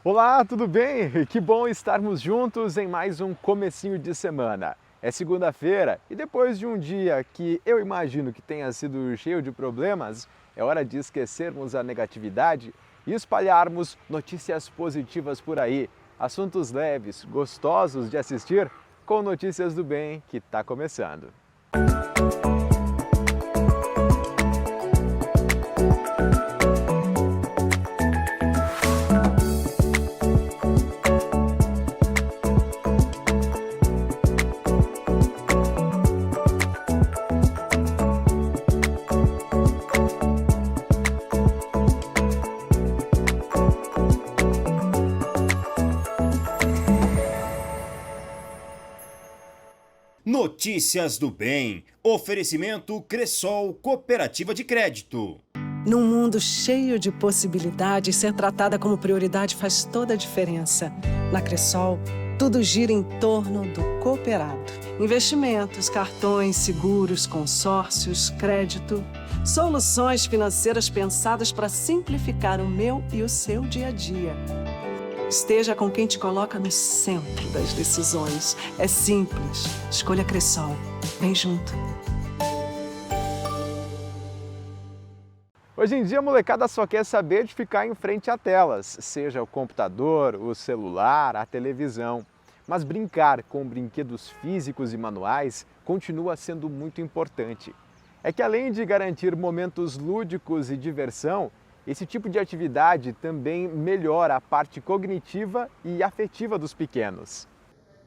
Olá, tudo bem? Que bom estarmos juntos em mais um comecinho de semana. É segunda-feira e depois de um dia que eu imagino que tenha sido cheio de problemas, é hora de esquecermos a negatividade e espalharmos notícias positivas por aí. Assuntos leves, gostosos de assistir, com Notícias do Bem que está começando. Notícias do Bem. Oferecimento Cressol Cooperativa de Crédito. Num mundo cheio de possibilidades, ser tratada como prioridade faz toda a diferença. Na Cressol, tudo gira em torno do cooperado. Investimentos, cartões, seguros, consórcios, crédito. Soluções financeiras pensadas para simplificar o meu e o seu dia a dia. Esteja com quem te coloca no centro das decisões. É simples. Escolha Cressol. Vem junto. Hoje em dia a molecada só quer saber de ficar em frente a telas, seja o computador, o celular, a televisão. Mas brincar com brinquedos físicos e manuais continua sendo muito importante. É que além de garantir momentos lúdicos e diversão, esse tipo de atividade também melhora a parte cognitiva e afetiva dos pequenos.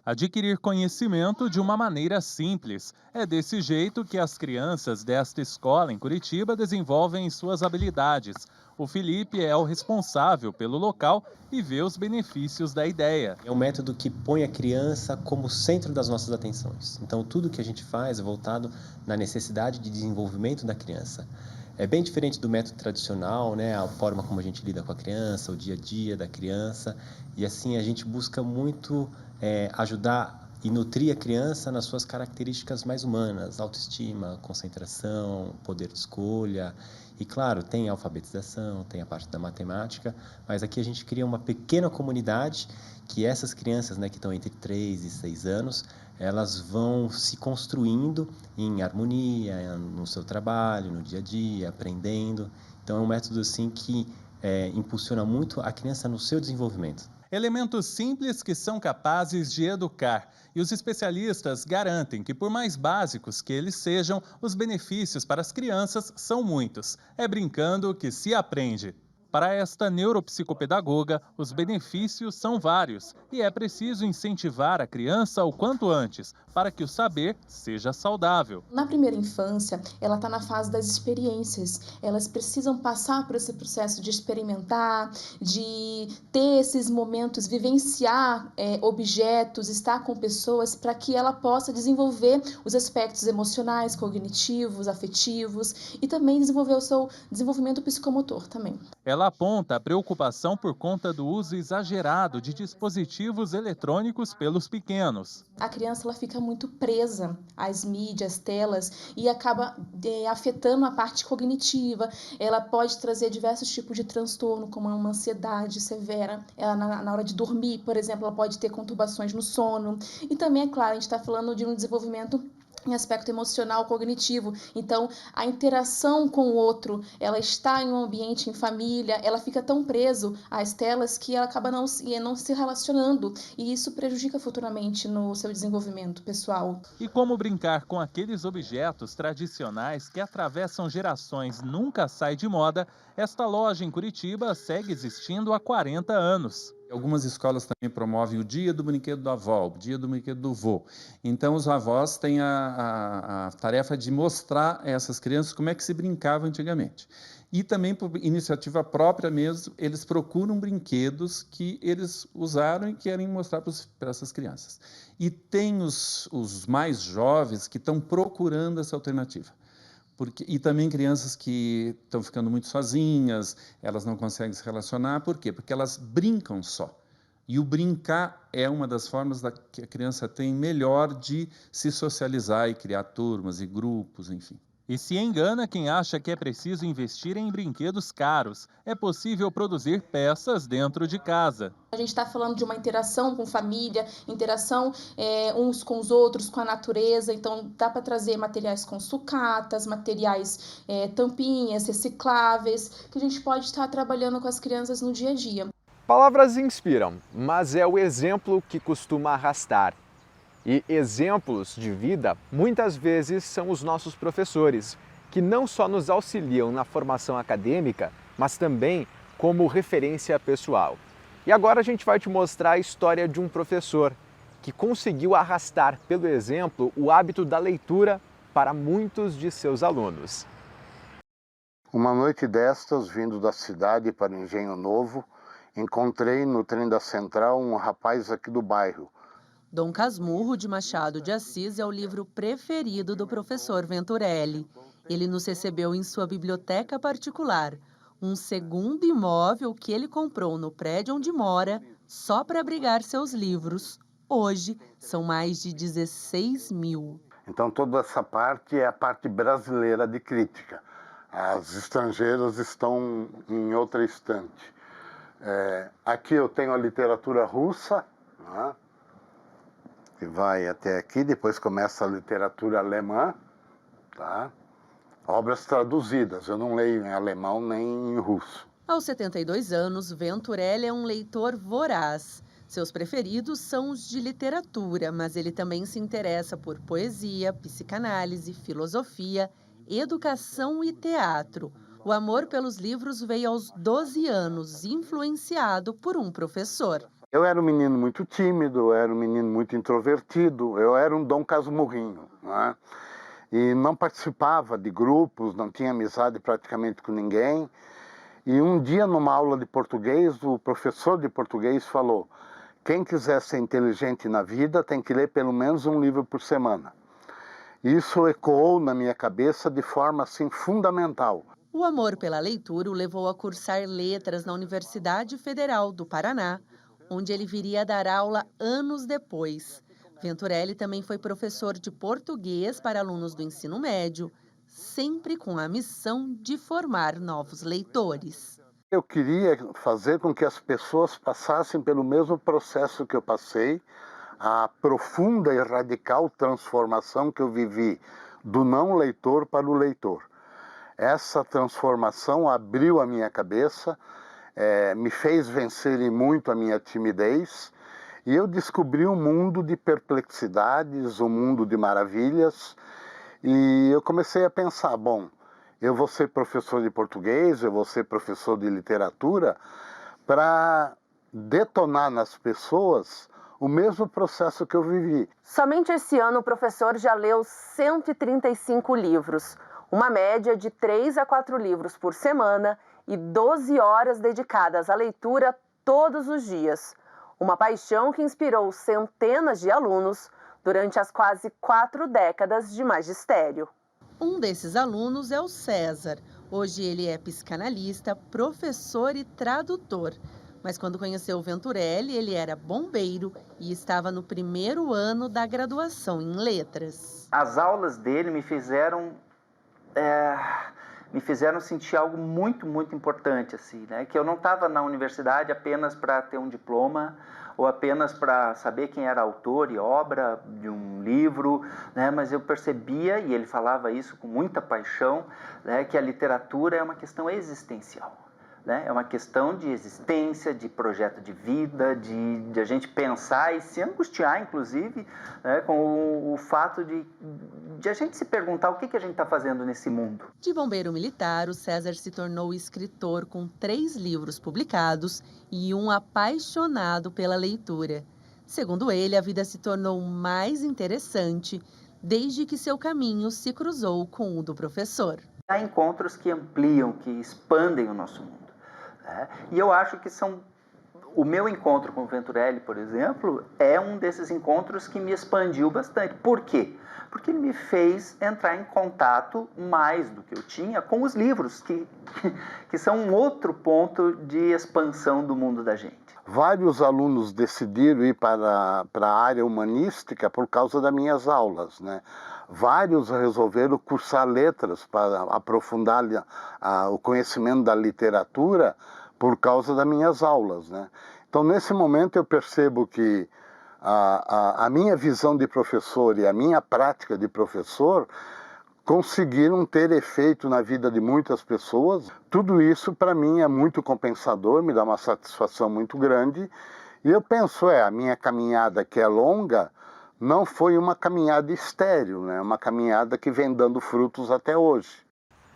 Adquirir conhecimento de uma maneira simples. É desse jeito que as crianças desta escola em Curitiba desenvolvem suas habilidades. O Felipe é o responsável pelo local e vê os benefícios da ideia. É um método que põe a criança como centro das nossas atenções. Então, tudo que a gente faz é voltado na necessidade de desenvolvimento da criança. É bem diferente do método tradicional, né? A forma como a gente lida com a criança, o dia a dia da criança. E assim a gente busca muito ajudar e nutrir a criança nas suas características mais humanas, autoestima, concentração, poder de escolha. E claro, tem a alfabetização, tem a parte da matemática, mas aqui a gente cria uma pequena comunidade que essas crianças, né, que estão entre 3 e 6 anos, elas vão se construindo em harmonia, no seu trabalho, no dia a dia, aprendendo. Então é um método assim que impulsiona muito a criança no seu desenvolvimento. Elementos simples que são capazes de educar. E os especialistas garantem que, por mais básicos que eles sejam, os benefícios para as crianças são muitos. É brincando que se aprende. Para esta neuropsicopedagoga, os benefícios são vários e é preciso incentivar a criança o quanto antes, para que o saber seja saudável. Na primeira infância, ela está na fase das experiências. Elas precisam passar por esse processo de experimentar, de ter esses momentos, vivenciar objetos, estar com pessoas, para que ela possa desenvolver os aspectos emocionais, cognitivos, afetivos e também desenvolver o seu desenvolvimento psicomotor também. Ela aponta a preocupação por conta do uso exagerado de dispositivos eletrônicos pelos pequenos. A criança ela fica muito presa às mídias, telas e acaba afetando a parte cognitiva. Ela pode trazer diversos tipos de transtorno, como uma ansiedade severa. Ela, na hora de dormir, por exemplo, ela pode ter conturbações no sono. E também, é claro, a gente está falando de um desenvolvimento em aspecto emocional, cognitivo. Então, a interação com o outro, ela está em um ambiente, em família, ela fica tão preso às telas que ela acaba não se relacionando. E isso prejudica futuramente no seu desenvolvimento pessoal. E como brincar com aqueles objetos tradicionais que atravessam gerações nunca sai de moda, esta loja em Curitiba segue existindo há 40 anos. Algumas escolas também promovem o dia do brinquedo da avó, o dia do brinquedo do vô. Então, os avós têm a tarefa de mostrar a essas crianças como é que se brincava antigamente. E também, por iniciativa própria mesmo, eles procuram brinquedos que eles usaram e querem mostrar para essas crianças. E tem os mais jovens que estão procurando essa alternativa. E também crianças que estão ficando muito sozinhas, elas não conseguem se relacionar. Por quê? Porque elas brincam só. E o brincar é uma das formas que a criança tem melhor de se socializar e criar turmas e grupos, enfim. E se engana quem acha que é preciso investir em brinquedos caros. É possível produzir peças dentro de casa. A gente está falando de uma interação com família, interação uns com os outros, com a natureza. Então, dá para trazer materiais com sucatas, materiais tampinhas, recicláveis, que a gente pode estar trabalhando com as crianças no dia a dia. Palavras inspiram, mas é o exemplo que costuma arrastar. E exemplos de vida, muitas vezes, são os nossos professores, que não só nos auxiliam na formação acadêmica, mas também como referência pessoal. E agora a gente vai te mostrar a história de um professor que conseguiu arrastar pelo exemplo o hábito da leitura para muitos de seus alunos. Uma noite destas, vindo da cidade para o Engenho Novo, encontrei no trem da Central um rapaz aqui do bairro. Dom Casmurro de Machado de Assis é o livro preferido do professor Venturelli. Ele nos recebeu em sua biblioteca particular, um segundo imóvel que ele comprou no prédio onde mora, só para abrigar seus livros. Hoje, são mais de 16 mil. Então, toda essa parte é a parte brasileira de crítica. As estrangeiras estão em outra estante. Aqui eu tenho a literatura russa, né, que vai até aqui, depois começa a literatura alemã, tá? Obras traduzidas, eu não leio em alemão nem em russo. Aos 72 anos, Venturelli é um leitor voraz. Seus preferidos são os de literatura, mas ele também se interessa por poesia, psicanálise, filosofia, educação e teatro. O amor pelos livros veio aos 12 anos, influenciado por um professor. Eu era um menino muito tímido, eu era um menino muito introvertido, eu era um Dom Casmurrinho, né? E não participava de grupos, não tinha amizade praticamente com ninguém. E um dia, numa aula de português, o professor de português falou: quem quiser ser inteligente na vida tem que ler pelo menos um livro por semana. Isso ecoou na minha cabeça de forma assim fundamental. O amor pela leitura o levou a cursar letras na Universidade Federal do Paraná, onde ele viria a dar aula anos depois. Venturelli também foi professor de português para alunos do ensino médio, sempre com a missão de formar novos leitores. Eu queria fazer com que as pessoas passassem pelo mesmo processo que eu passei, a profunda e radical transformação que eu vivi do não leitor para o leitor. Essa transformação abriu a minha cabeça, me fez vencer em muito a minha timidez, e eu descobri um mundo de perplexidades, um mundo de maravilhas, e eu comecei a pensar, bom, eu vou ser professor de português, eu vou ser professor de literatura, para detonar nas pessoas o mesmo processo que eu vivi. Somente esse ano o professor já leu 135 livros, uma média de 3 a 4 livros por semana e 12 horas dedicadas à leitura todos os dias. Uma paixão que inspirou centenas de alunos durante as quase 4 décadas de magistério. Um desses alunos é o César. Hoje ele é psicanalista, professor e tradutor. Mas quando conheceu o Venturelli, ele era bombeiro e estava no primeiro ano da graduação em letras. As aulas dele me fizeram sentir algo muito, muito importante, assim, né? Que eu não estava na universidade apenas para ter um diploma ou apenas para saber quem era autor e obra de um livro, né? Mas eu percebia, e ele falava isso com muita paixão, né? Que a literatura é uma questão existencial. É uma questão de existência, de projeto de vida, de a gente pensar e se angustiar, inclusive, né, com o fato de a gente se perguntar o que a gente está fazendo nesse mundo. De bombeiro militar, o César se tornou escritor com 3 livros publicados e um apaixonado pela leitura. Segundo ele, a vida se tornou mais interessante desde que seu caminho se cruzou com o do professor. Há encontros que ampliam, que expandem o nosso mundo. E eu acho que são o meu encontro com o Venturelli, por exemplo, é um desses encontros que me expandiu bastante. Por quê? Porque ele me fez entrar em contato, mais do que eu tinha, com os livros, que são um outro ponto de expansão do mundo da gente. Vários alunos decidiram ir para a área humanística por causa das minhas aulas, né? Vários resolveram cursar letras para aprofundar o conhecimento da literatura por causa das minhas aulas, né? Então, nesse momento, eu percebo que a minha visão de professor e a minha prática de professor conseguiram ter efeito na vida de muitas pessoas. Tudo isso, para mim, é muito compensador, me dá uma satisfação muito grande. E eu penso, a minha caminhada, que é longa, não foi uma caminhada estéril, né? Uma caminhada que vem dando frutos até hoje.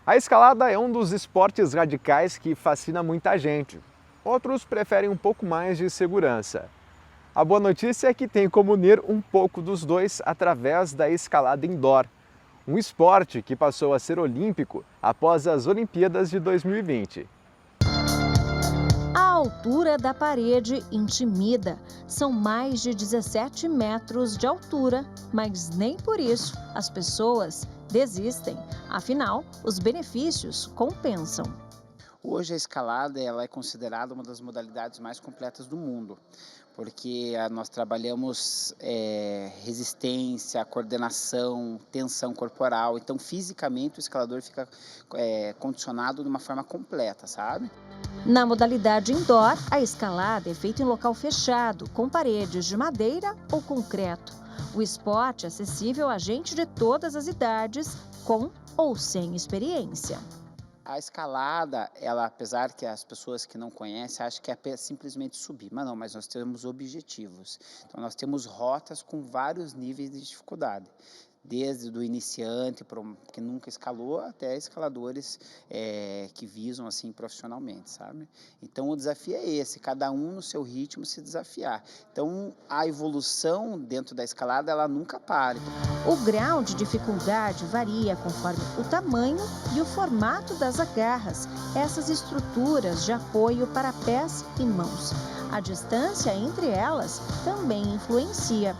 A escalada é um dos esportes radicais que fascina muita gente. Outros preferem um pouco mais de segurança. A boa notícia é que tem como unir um pouco dos dois através da escalada indoor, um esporte que passou a ser olímpico após as Olimpíadas de 2020. A altura da parede intimida. São mais de 17 metros de altura, mas nem por isso as pessoas desistem. Afinal, os benefícios compensam. Hoje a escalada ela é considerada uma das modalidades mais completas do mundo, porque nós trabalhamos resistência, coordenação, tensão corporal. Então, fisicamente, o escalador fica condicionado de uma forma completa, sabe? Na modalidade indoor, a escalada é feita em local fechado, com paredes de madeira ou concreto. O esporte é acessível a gente de todas as idades, com ou sem experiência. A escalada, ela, apesar que as pessoas que não conhecem acham que é simplesmente subir, mas nós temos objetivos. Então, nós temos rotas com vários níveis de dificuldade, desde o iniciante, que nunca escalou, até escaladores que visam assim profissionalmente, sabe? Então, o desafio é esse, cada um no seu ritmo se desafiar. Então, a evolução dentro da escalada, ela nunca para. O grau de dificuldade varia conforme o tamanho e o formato das agarras, essas estruturas de apoio para pés e mãos. A distância entre elas também influencia.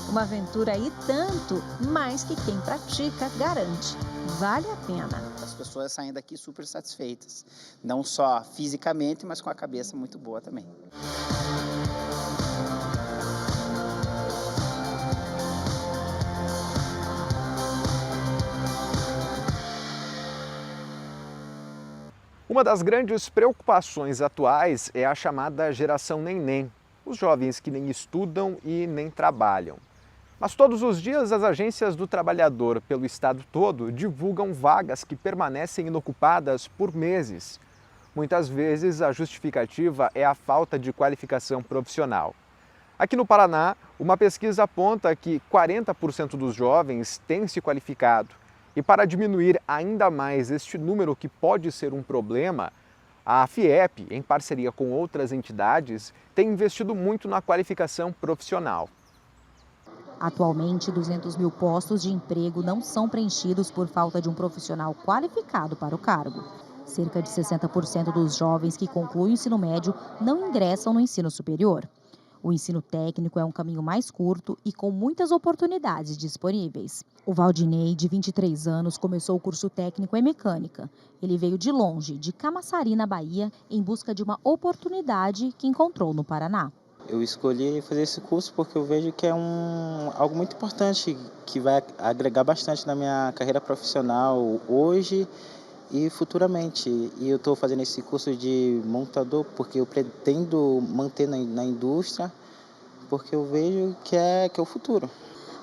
Uma aventura e tanto, mais que quem pratica garante. Vale a pena. As pessoas saem daqui super satisfeitas, não só fisicamente, mas com a cabeça muito boa também. Uma das grandes preocupações atuais é a chamada geração neném, os jovens que nem estudam e nem trabalham. Mas todos os dias as agências do trabalhador pelo estado todo divulgam vagas que permanecem inocupadas por meses. Muitas vezes a justificativa é a falta de qualificação profissional. Aqui no Paraná, uma pesquisa aponta que 40% dos jovens têm se qualificado. E para diminuir ainda mais este número que pode ser um problema, a FIEP, em parceria com outras entidades, tem investido muito na qualificação profissional. Atualmente, 200 mil postos de emprego não são preenchidos por falta de um profissional qualificado para o cargo. Cerca de 60% dos jovens que concluem o ensino médio não ingressam no ensino superior. O ensino técnico é um caminho mais curto e com muitas oportunidades disponíveis. O Valdinei, de 23 anos, começou o curso técnico em mecânica. Ele veio de longe, de Camaçari, na Bahia, em busca de uma oportunidade que encontrou no Paraná. Eu escolhi fazer esse curso porque eu vejo que é algo muito importante, que vai agregar bastante na minha carreira profissional hoje e futuramente. E eu estou fazendo esse curso de montador porque eu pretendo manter na indústria, porque eu vejo que é o futuro.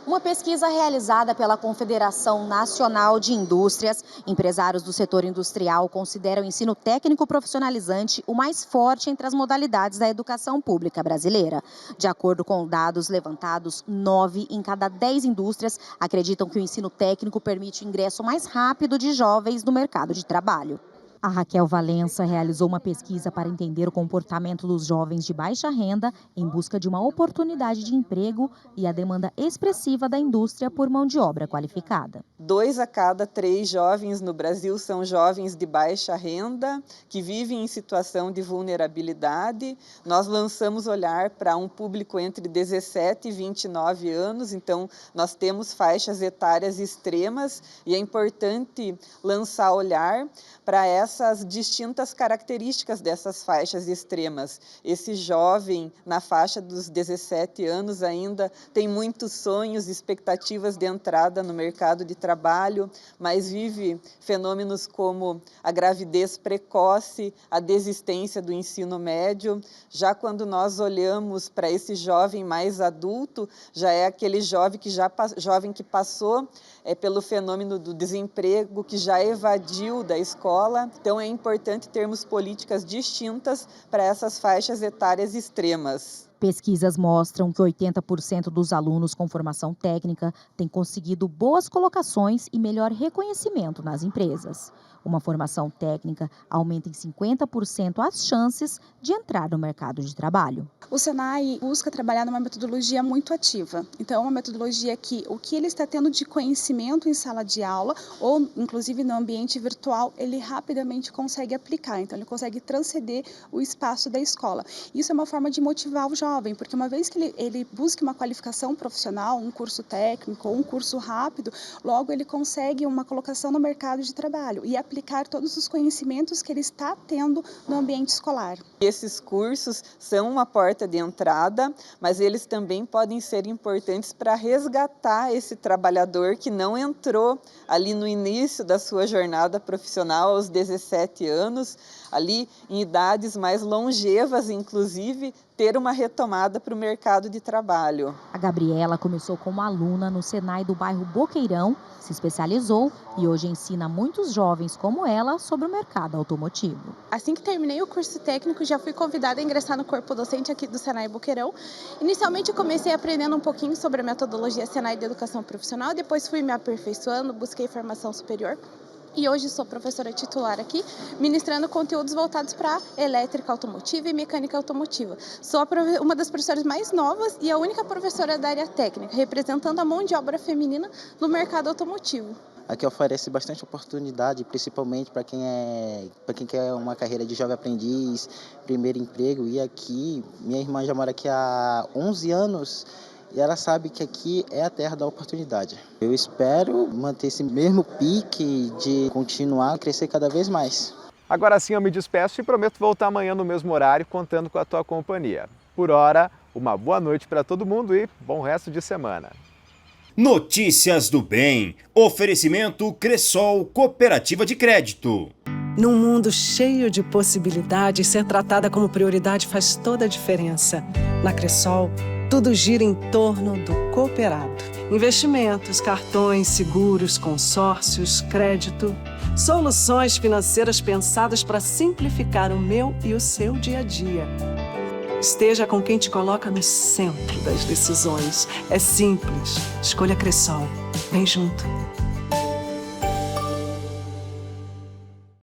Uma pesquisa realizada pela Confederação Nacional de Indústrias, empresários do setor industrial consideram o ensino técnico profissionalizante o mais forte entre as modalidades da educação pública brasileira. De acordo com dados levantados, 9 em cada 10 indústrias acreditam que o ensino técnico permite o ingresso mais rápido de jovens no mercado de trabalho. A Raquel Valença realizou uma pesquisa para entender o comportamento dos jovens de baixa renda em busca de uma oportunidade de emprego e a demanda expressiva da indústria por mão de obra qualificada. 2 a cada 3 jovens no Brasil são jovens de baixa renda, que vivem em situação de vulnerabilidade. Nós lançamos olhar para um público entre 17 e 29 anos, então nós temos faixas etárias extremas e é importante lançar olhar para essas distintas características dessas faixas extremas. Esse jovem na faixa dos 17 anos ainda tem muitos sonhos e expectativas de entrada no mercado de trabalho, mas vive fenômenos como a gravidez precoce, a desistência do ensino médio. Já quando nós olhamos para esse jovem mais adulto, já é aquele jovem que passou pelo fenômeno do desemprego, que já evadiu da escola. Então é importante termos políticas distintas para essas faixas etárias extremas. Pesquisas mostram que 80% dos alunos com formação técnica têm conseguido boas colocações e melhor reconhecimento nas empresas. Uma formação técnica aumenta em 50% as chances de entrar no mercado de trabalho. O Senai busca trabalhar numa metodologia muito ativa. Então, é uma metodologia que o que ele está tendo de conhecimento em sala de aula ou, inclusive, no ambiente virtual, ele rapidamente consegue aplicar. Então, ele consegue transcender o espaço da escola. Isso é uma forma de motivar o jovem, porque uma vez que ele busque uma qualificação profissional, um curso técnico ou um curso rápido, logo ele consegue uma colocação no mercado de trabalho e aplicar todos os conhecimentos que ele está tendo no ambiente escolar. Esses cursos são uma porta de entrada, mas eles também podem ser importantes para resgatar esse trabalhador que não entrou ali no início da sua jornada profissional aos 17 anos, ali em idades mais longevas, inclusive, ter uma retomada para o mercado de trabalho. A Gabriela começou como aluna no Senai do bairro Boqueirão, se especializou e hoje ensina muitos jovens como ela sobre o mercado automotivo. Assim que terminei o curso técnico, já fui convidada a ingressar no corpo docente aqui do Senai Boqueirão. Inicialmente eu comecei aprendendo um pouquinho sobre a metodologia Senai de Educação Profissional, depois fui me aperfeiçoando, busquei formação superior. E hoje sou professora titular aqui, ministrando conteúdos voltados para elétrica automotiva e mecânica automotiva. Sou uma das professoras mais novas e a única professora da área técnica, representando a mão de obra feminina no mercado automotivo. Aqui oferece bastante oportunidade, principalmente para quem quer uma carreira de jovem aprendiz, primeiro emprego. E aqui, minha irmã já mora aqui há 11 anos. E ela sabe que aqui é a terra da oportunidade. Eu espero manter esse mesmo pique de continuar a crescer cada vez mais. Agora sim eu me despeço e prometo voltar amanhã no mesmo horário contando com a tua companhia. Por hora, uma boa noite para todo mundo e bom resto de semana. Notícias do Bem. Oferecimento Cressol Cooperativa de Crédito. Num mundo cheio de possibilidades, ser tratada como prioridade faz toda a diferença. Na Cressol, tudo gira em torno do cooperado. Investimentos, cartões, seguros, consórcios, crédito. Soluções financeiras pensadas para simplificar o meu e o seu dia a dia. Esteja com quem te coloca no centro das decisões. É simples. Escolha Cressol. Vem junto.